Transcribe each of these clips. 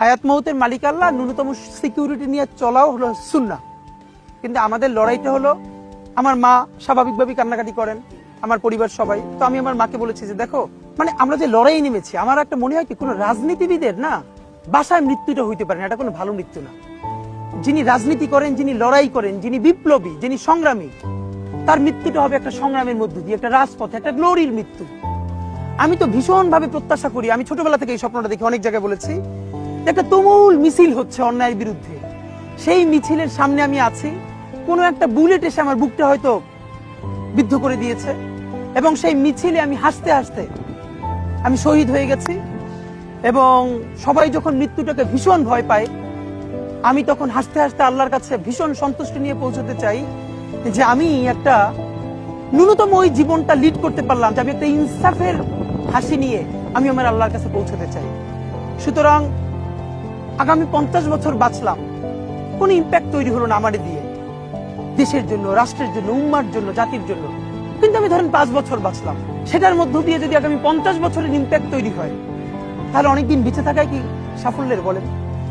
হায়াত মৌতের মালিক আল্লাহ, ন্যূনতম সিকিউরিটি নিয়ে চলাও হলো সুন্নাহ। কিন্তু আমাদের লড়াইটা হলো, আমার মা স্বাভাবিকভাবেই কান্নাকাটি করেন, আমার পরিবার সবাই। তো আমি আমার মাকে বলেছি যে দেখো, মানে আমরা যে লড়াই নেমেছি, আমার একটা মনে হয় কি, কোনো রাজনীতিবিদের না বাসায় মৃত্যুটা হইতে পারে না, এটা কোনো ভালো মৃত্যু না। যিনি রাজনীতি করেন, যিনি লড়াই করেন, যিনি বিপ্লবী, যিনি সংগ্রামী, তার মৃত্যুটা হবে একটা সংগ্রামের মধ্য দিয়ে, একটা রাজপথে, একটা গ্লোরির মৃত্যু। আমি তো ভীষণ ভাবে প্রত্যাশা করি, আমি ছোটবেলা থেকে এই স্বপ্নটা দেখি, অনেক জায়গায় বলেছি, একটা তুমুল মিছিল হচ্ছে অন্যায়ের বিরুদ্ধে। সেই মিছিলের সামনে আমি আছি, কোনো একটা বুলেট এসে আমার বুকটা হয়তো বিদ্ধ করে দিয়েছে, এবং সেই মিছিলে আমি হাসতে হাসতে আমি শহীদ হয়ে গেছি। এবং সবাই যখন মৃত্যুটাকে ভীষণ ভয় পায়, আমি তখন হাসতে হাসতে আল্লাহর কাছে ভীষণ সন্তুষ্টি নিয়ে পৌঁছতে চাই যে আমি একটা ন্যূনতম ওই জীবনটা লিড করতে পারলাম, যে আমি একটা ইনসাফের হাসি নিয়ে আমি আমার আল্লাহর কাছে পৌঁছতে চাই। সুতরাং আগামী 50 বছর বাঁচলাম, কোন ইম্প্যাক্ট তৈরি হলো না আমারে দিয়ে, দেশের জন্য, রাষ্ট্রের জন্য, উম্মার জন্য, জাতির জন্য। কিন্তু আমি ধরেন 5 বছর বাঁচলাম, সেটার মধ্য দিয়ে যদি আগামী 50 বছরের ইম্প্যাক্ট তৈরি হয়, তাহলে অনেকদিন বেঁচে থাকায় কি সাফল্যের বলেন?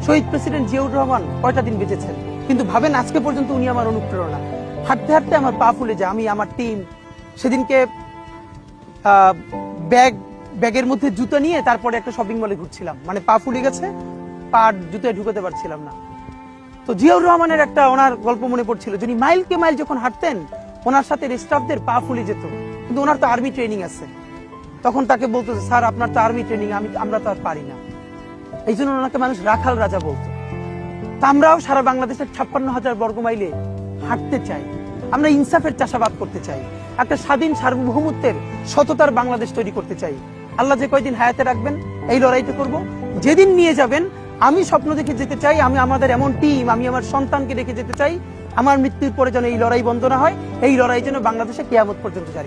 শহীদ প্রেসিডেন্ট জিয়াউর রহমান কয়টা দিন বেঁচেছেন, কিন্তু ভাবেন আজকে পর্যন্ত উনি আমার অনুপ্রেরণা। হাঁটতে হাঁটতে আমার পা ফুলে যায়, আমি, আমার টিম সেদিনকে ব্যাগের মধ্যে জুতো নিয়ে তারপরে একটা শপিং মলে ঘুরছিলাম, মানে পা ফুলে গেছে, পা জুতোয় ঢুকাতে পারছিলাম না। তো জিয়াউর রহমানের একটা ওনার গল্প মনে পড়ছিল, যিনি মাইলকে মাইল যখন হাঁটতেন, ওনার সাথে স্টাফদের পা ফুলে যেত, কিন্তু ওনার তো আর্মি ট্রেনিং আছে। তখন তাকে বলতো, স্যার আপনার তো আর্মি ট্রেনিং, আমরা তো আর পারি না। এই জন্য ওনাকে মানুষ রাখাল রাজা বলতো। তা আমরাও সারা বাংলাদেশের 56,000 বর্গ মাইলে হাঁটতে চাই, আমরা ইনসাফের চাষাবাদ করতে চাই, একটা স্বাধীন সার্বভৌমত্বের সততার বাংলাদেশ তৈরি করতে চাই। আল্লাহ যে কয়দিন হায়াতে রাখবেন, এই লড়াইটা করব। যেদিন নিয়ে যাবেন, আমি স্বপ্ন দেখে যেতে চাই, আমি আমাদের এমন টিম, আমি আমার সন্তানকে রেখে যেতে চাই, আমার মৃত্যুর পরে যেন এই লড়াই বন্ধ না হয়, এই লড়াই যেন বাংলাদেশে কিয়ামত পর্যন্ত জারি।